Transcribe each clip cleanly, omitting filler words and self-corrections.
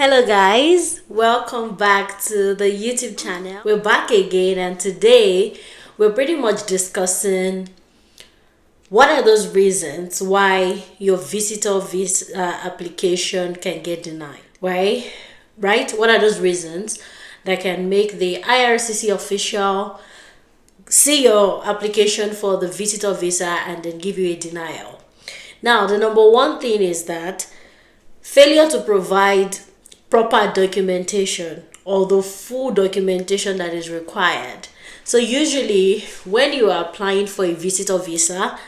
Hello guys, welcome back to the YouTube channel. We're back again, and today we're pretty much discussing what are those reasons why your visitor visa application can get denied. Right? What are those reasons that can make the IRCC official see your application for the visitor visa and then give you a denial? Now, the number one thing is that failure to provide proper documentation or the full documentation that is required. So usually when you are applying for a visitor visa,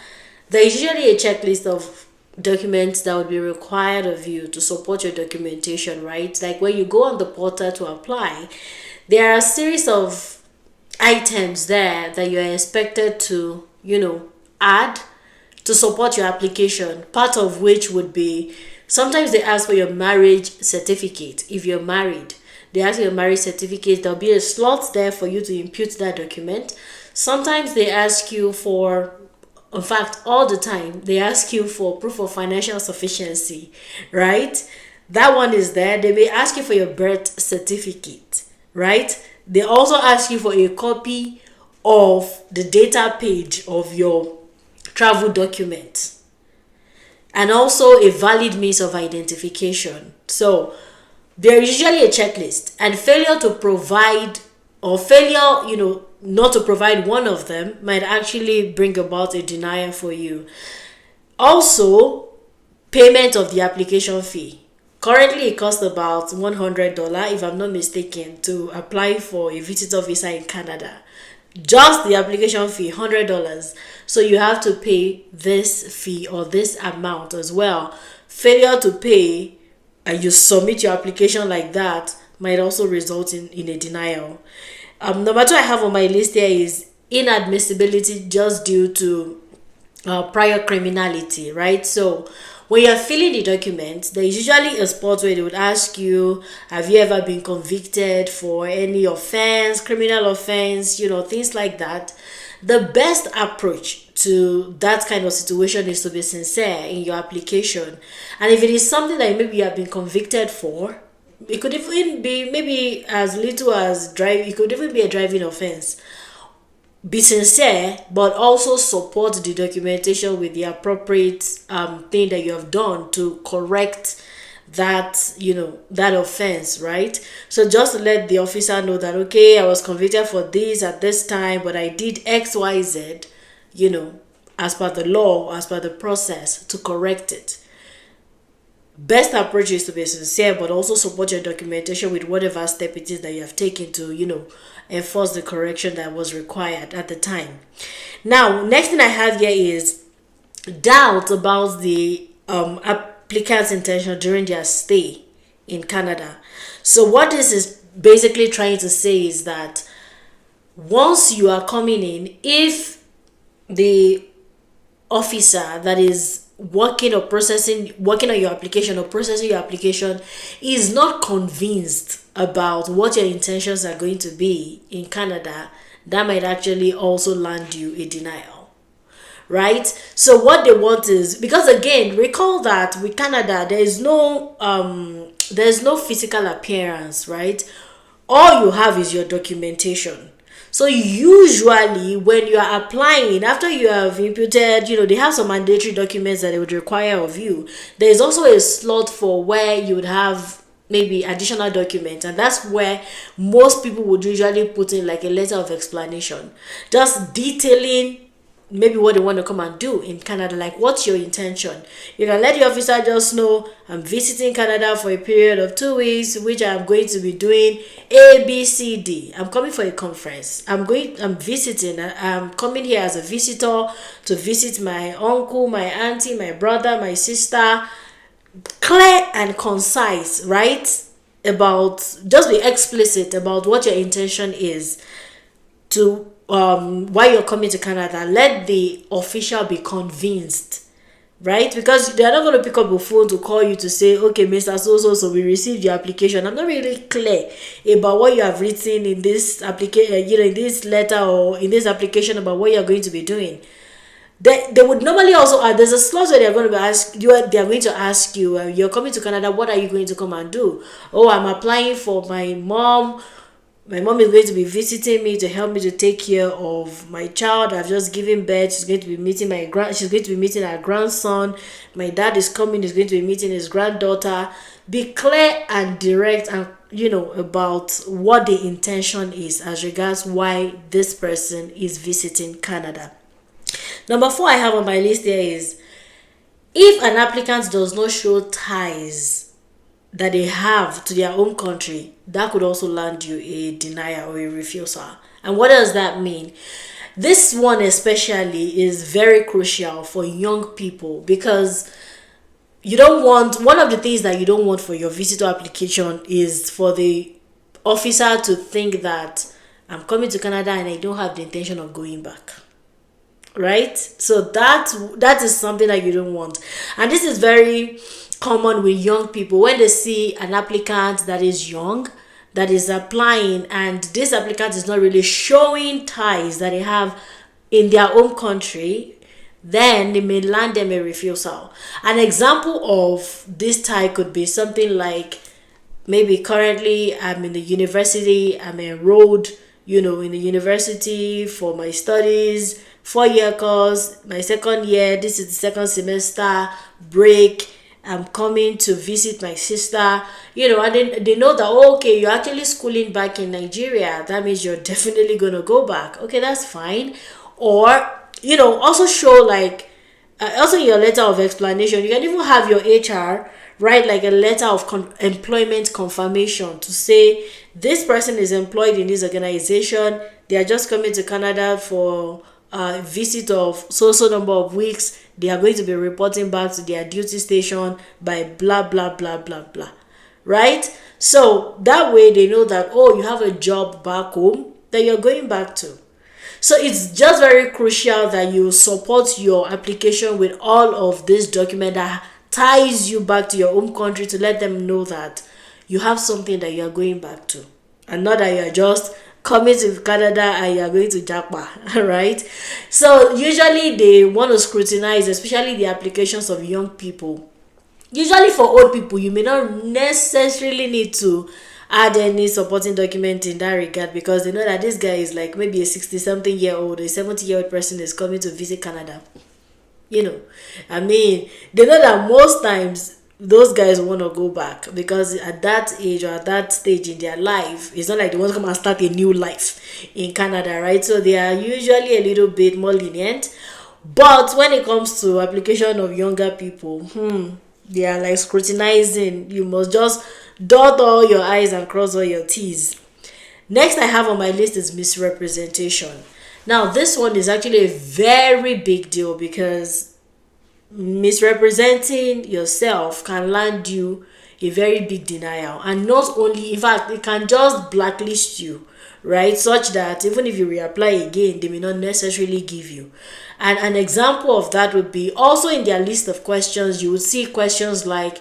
there is usually a checklist of documents that would be required of you to support your documentation, right? Like when you go on the portal to apply, there are a series of items there that you are expected to, add to support your application, part of which would be sometimes they ask for your marriage certificate. If you're married, they ask for your marriage certificate. There'll be a slot there for you to input that document. Sometimes they ask you for, in fact, all the time, they ask you for proof of financial sufficiency, right? That one is there. They may ask you for your birth certificate, right? They also ask you for a copy of the data page of your travel document, and also a valid means of identification. So there is usually a checklist, and failure to provide or failure, not to provide one of them might actually bring about a denial for you. Also, payment of the application fee. Currently, it costs about $100, if I'm not mistaken, to apply for a visitor visa in Canada. Just the application fee, $100. So you have to pay this fee or this amount as well. Failure to pay and you submit your application like that might also result in a denial. Number two I have on my list here is inadmissibility just due to prior criminality, right? So when you're filling the document, there is usually a spot where they would ask you, have you ever been convicted for any offense, criminal offense, things like that. The best approach to that kind of situation is to be sincere in your application. And if it is something that maybe you have been convicted for, it could even be maybe as little as it could even be a driving offense. Be sincere, but also support the documentation with the appropriate thing that you have done to correct that that offense, right? So just to let the officer know that, okay, I was convicted for this at this time, but I did XYZ, as per the law, as per the process, to correct it. Best approach is to be sincere, but also support your documentation with whatever step it is that you have taken to, enforce the correction that was required at the time. Now, next thing I have here is doubt about the applicant's intention during their stay in Canada. So what this is basically trying to say is that once you are coming in, if the officer that is working on your application or processing your application is not convinced about what your intentions are going to be in Canada, that might actually also land you a denial, right? So what they want is, because again, recall that with Canada there's no physical appearance, right? All you have is your documentation. So usually when you are applying, after you have imputed, they have some mandatory documents that they would require of you. There is also a slot for where you would have maybe additional documents, and that's where most people would usually put in like a letter of explanation, just detailing maybe what they want to come and do in Canada, like what's your intention. You can let the officer just know, I'm visiting Canada for a period of 2 weeks, which I'm going to be doing A, B, C, D. I'm coming for a conference. I'm visiting. I'm coming here as a visitor to visit my uncle, my auntie, my brother, my sister. Clear and concise, right? Just be explicit about what your intention is to why you're coming to Canada. Let the official be convinced, right? Because they're not going to pick up the phone to call you to say, okay, Mr. So we received your application. I'm not really clear about what you have written in this application, in this letter or in this application about what you're going to be doing. They would normally also there's a slot where they're going to ask you, they are going to ask you, you're coming to Canada, what are you going to come and do? Oh, I'm applying for my mom. My mom is going to be visiting me to help me to take care of my child. I've just given birth. She's going to be meeting she's going to be meeting her grandson. My dad is coming, he's going to be meeting his granddaughter. Be clear and direct, and about what the intention is as regards why this person is visiting Canada. Number 4 I have on my list here is, if an applicant does not show ties that they have to their own country, that could also land you a denial or a refusal. And what does that mean? This one especially is very crucial for young people, because you don't want, one of the things that you don't want for your visitor application is for the officer to think that I'm coming to Canada and I don't have the intention of going back. Right? So that is something that you don't want. And this is very common with young people. When they see an applicant that is young, that is applying, and this applicant is not really showing ties that they have in their own country, then they may land them a refusal. An example of this tie could be something like, maybe currently I'm in the university, I'm enrolled in the university for my studies, 4-year course, my second year, this is the second semester break, I'm coming to visit my sister, and then they know that, okay, you're actually schooling back in Nigeria, that means you're definitely going to go back. Okay, that's fine. Or, also show like, also in your letter of explanation, you can even have your HR write like a letter of employment confirmation to say this person is employed in this organization, they are just coming to Canada for a visit of so number of weeks, they are going to be reporting back to their duty station by blah blah blah blah blah, right? So that way they know that, oh, you have a job back home that you're going back to. So it's just very crucial that you support your application with all of this document that ties you back to your home country, to let them know that you have something that you're going back to, and not that you're just coming to Canada and you're going to Japa, right? So usually they want to scrutinize, especially the applications of young people. Usually for old people, you may not necessarily need to add any supporting document in that regard, because they know that this guy is like maybe a 60-something-year-old, a 70-year-old person is coming to visit Canada. They know that most times those guys want to go back, because at that age or at that stage in their life, it's not like they want to come and start a new life in Canada, right? So they are usually a little bit more lenient. But when it comes to application of younger people, they are like scrutinizing. You must just dot all your I's and cross all your T's. Next I have on my list is misrepresentation. Now this one is actually a very big deal, because misrepresenting yourself can land you a very big denial, and not only, in fact, it can just blacklist you, right? Such that even if you reapply again, they may not necessarily give you. And an example of that would be also in their list of questions, you would see questions like,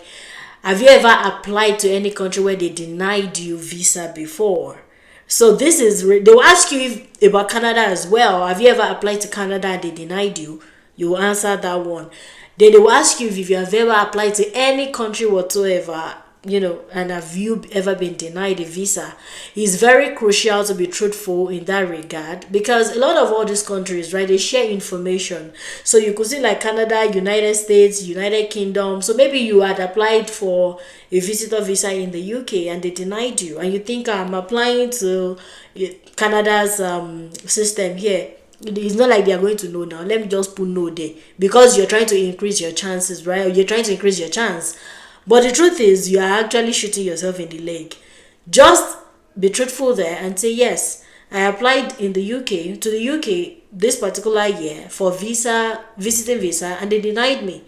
have you ever applied to any country where they denied you visa before? So this is, they will ask you about Canada as well. Have you ever applied to Canada and they denied you? You will answer that one. Then they will ask you if you have ever applied to any country whatsoever, and have you ever been denied a visa. It's very crucial to be truthful in that regard, because a lot of all these countries, right, they share information. So you could see like Canada, United States, United Kingdom. So maybe you had applied for a visitor visa in the UK and they denied you, and you think, I'm applying to Canada's system here. It's not like they are going to know now. Let me just put no there, because you're trying to increase your chances, right? You're trying to increase your chance. But the truth is, you are actually shooting yourself in the leg. Just be truthful there and say, yes, I applied in the UK, to the UK this particular year for visiting visa, and they denied me.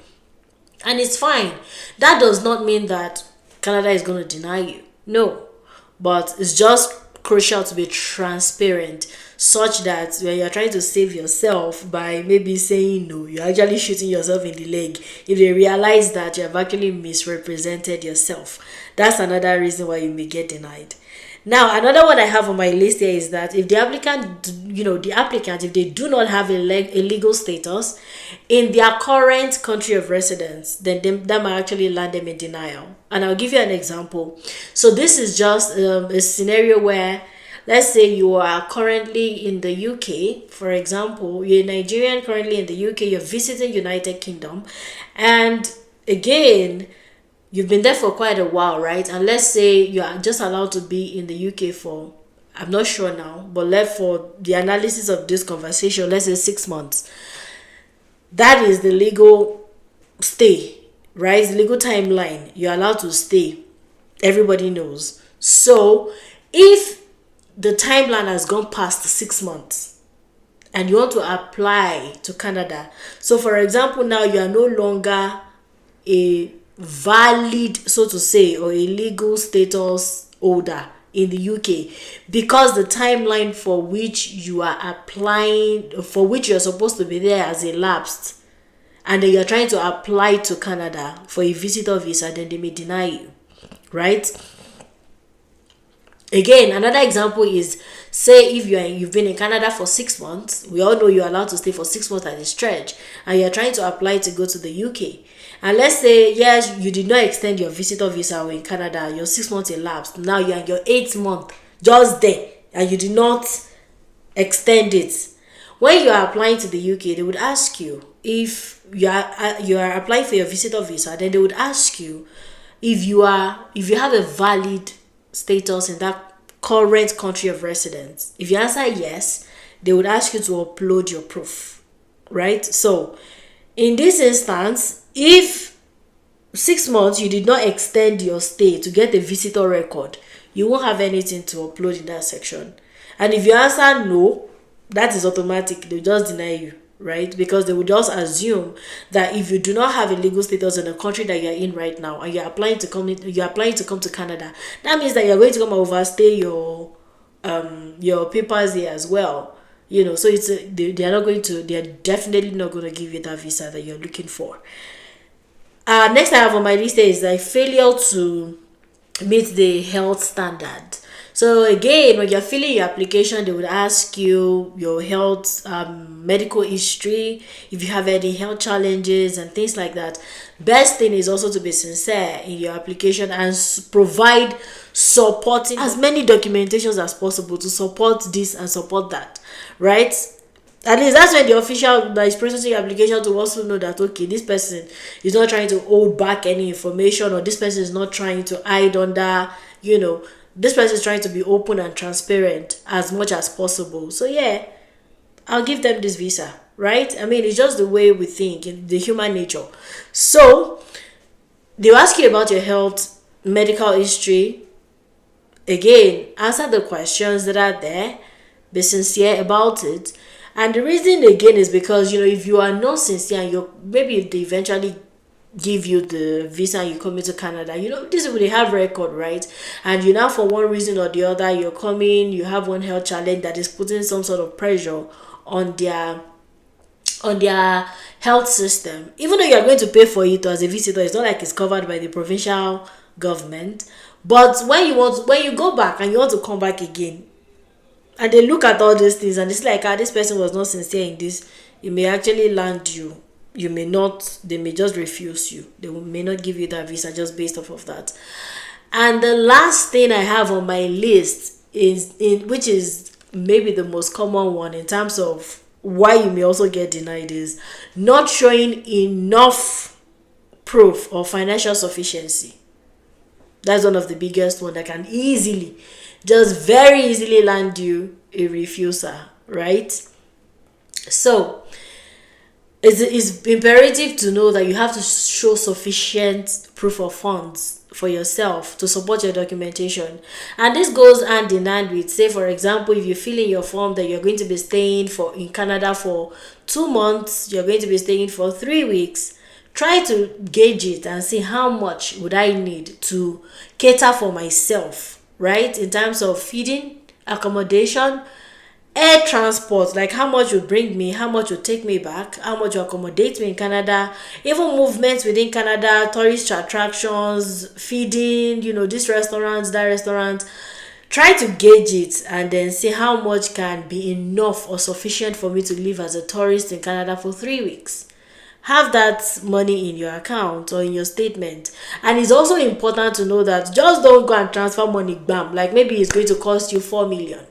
And it's fine. That does not mean that Canada is going to deny you. No. But it's just crucial to be transparent, such that when you're trying to save yourself by maybe saying no, you're actually shooting yourself in the leg if they realize that you have actually misrepresented yourself. That's another reason why you may get denied. Now, another one I have on my list here is that if the applicant, if they do not have a legal status in their current country of residence, then that might actually land them in denial. And I'll give you an example. So this is just a scenario where, let's say you are currently in the UK, for example, you're Nigerian currently in the UK, you're visiting United Kingdom, and again, you've been there for quite a while, right? And let's say you are just allowed to be in the UK for, I'm not sure now, but for the analysis of this conversation, let's say 6 months. That is the legal stay, right? The legal timeline. You're allowed to stay. Everybody knows. So if the timeline has gone past 6 months and you want to apply to Canada, so for example, now you are no longer a valid, so to say, or a legal status holder in the UK, because the timeline for which you are applying, for which you're supposed to be there, has elapsed, and then you're trying to apply to Canada for a visitor visa, then they may deny you, right? Again, another example is, say if you've been in Canada for 6 months, we all know you're allowed to stay for 6 months at a stretch, and you're trying to apply to go to the UK. And let's say, yes, you did not extend your visitor visa in Canada, your 6 months elapsed. Now you're in your 8th month, just there, and you did not extend it. When you are applying to the UK, they would ask you, if you are applying for your visitor visa, then they would ask you if you have a valid status in that current country of residence. If you answer yes, they would ask you to upload your proof, right? So in this instance, if 6 months you did not extend your stay to get the visitor record, you won't have anything to upload in that section. And if you answer no, that is automatic. They'll just deny you, right? Because they would just assume that if you do not have a legal status in the country that you're in right now, and you're applying to come to Canada, that means that you're going to come and overstay your papers here as well. So they're definitely not going to give you that visa that you're looking for. Next I have on my list is like failure to meet the health standard. So again, when you're filling your application, they would ask you your health, medical history, if you have any health challenges and things like that. Best thing is also to be sincere in your application and provide supporting as many documentations as possible to support this and support that, right? At least that's when the official that is processing your application to also know that, okay, this person is not trying to hold back any information, or this person is not trying to hide under, this person is trying to be open and transparent as much as possible. So yeah, I'll give them this visa, right? I mean, it's just the way we think, in the human nature. So they'll ask you about your health, medical history. Again, answer the questions that are there. Be sincere about it. And the reason again is because, if you are not sincere and maybe if they eventually give you the visa and you come into Canada, this will they have record, right? And now for one reason or the other, you're coming, you have one health challenge that is putting some sort of pressure on their health system. Even though you're going to pay for it as a visitor, it's not like it's covered by the provincial government. But when you go back and you want to come back again, and they look at all these things and it's like, this person was not sincere in this, it may actually land you. You may not, they may just refuse you. They may not give you that visa just based off of that. And the last thing I have on my list which is maybe the most common one in terms of why you may also get denied, is not showing enough proof of financial sufficiency. That's one of the biggest one that can very easily land you a refusal, right? So it's imperative to know that you have to show sufficient proof of funds for yourself to support your documentation. And this goes hand in hand with, say for example, if you fill in your form that you're going to be staying in Canada for 2 months, you're going to be staying for 3 weeks, try to gauge it and see how much would I need to cater for myself, right? In terms of feeding, accommodation, air transport, like how much would bring me, how much would take me back, how much will accommodate me in Canada, even movements within Canada, tourist attractions, feeding, this restaurant, that restaurant. try to gauge it and then see how much can be enough or sufficient for me to live as a tourist in Canada for 3 weeks. Have that money in your account or in your statement. And it's also important to know that just don't go and transfer money bam, like maybe it's going to cost you 4 million,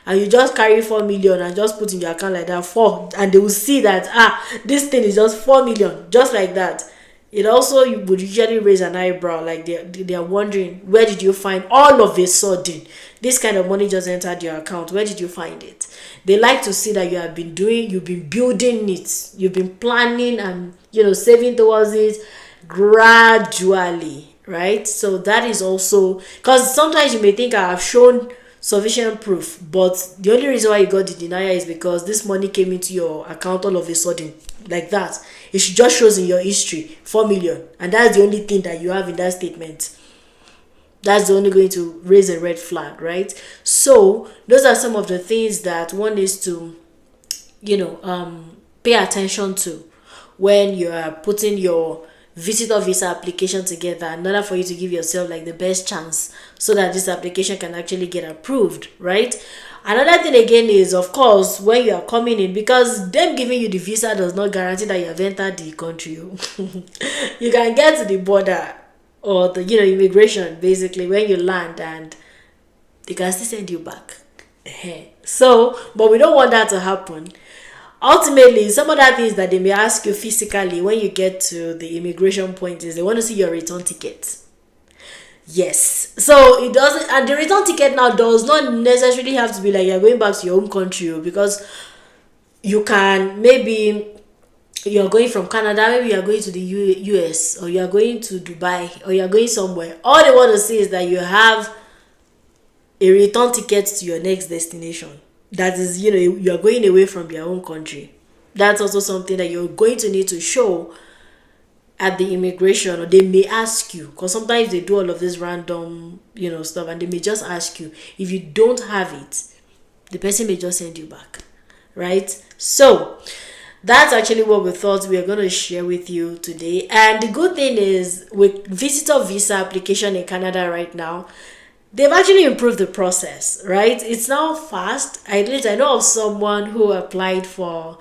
and you just carry 4 million and just put in your account like that, 4, and they will see that this thing is just 4 million, just like that. It also would usually raise an eyebrow, like they are wondering, where did you find all of a sudden this kind of money just entered your account? Where did you find it? They like to see that you've been building it, you've been planning and saving towards it gradually, right? So that is also, because sometimes you may think I have shown sufficient proof, but the only reason why you got the denial is because this money came into your account all of a sudden, like that. It just shows in your history 4 million, and that's the only thing that you have in that statement. That's only going to raise a red flag, right? So those are some of the things that one is to pay attention to when you are putting your visitor visa application together, in order for you to give yourself like the best chance so that this application can actually get approved, right? Another thing again is, of course, when you are coming in, because them giving you the visa does not guarantee that you have entered the country. You can get to the border or the immigration basically when you land, and they can still send you back. So, but we don't want that to happen. Ultimately, some other things that they may ask you physically when you get to the immigration point is they want to see your return ticket. Yes. So it doesn't, and the return ticket now does not necessarily have to be like you're going back to your home country, because you can, maybe you're going from Canada, maybe you're going to the US, or you're going to Dubai, or you're going somewhere. All they want to see is that you have a return ticket to your next destination. That is, you're going away from your own country. That's also something that you're going to need to show at the immigration, or they may ask you, because sometimes they do all of this random stuff, and they may just ask you. If you don't have it, the person may just send you back, right? So that's actually what we thought we are going to share with you today. And the good thing is, with visitor visa application in Canada right now, they've actually improved the process, right? It's now fast. At least I know of someone who applied for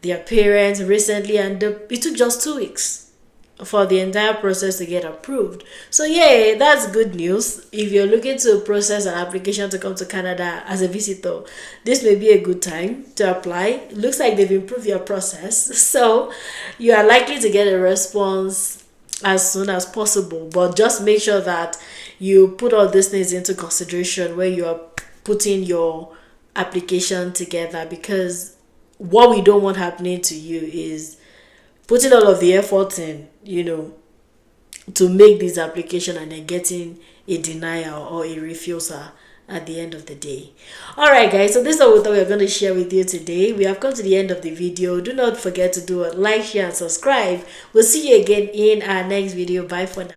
their parents recently, and it took just 2 weeks for the entire process to get approved. So yeah, that's good news. If you're looking to process an application to come to Canada as a visitor, this may be a good time to apply. It looks like they've improved your process, so you are likely to get a response as soon as possible. But just make sure that you put all these things into consideration when you are putting your application together, because what we don't want happening to you is putting all of the effort in, to make this application and then getting a denial or a refusal at the end of the day. Alright guys, so this is what we thought we were going to share with you today. We have come to the end of the video. Do not forget to do a like, share and subscribe. We'll see you again in our next video. Bye for now.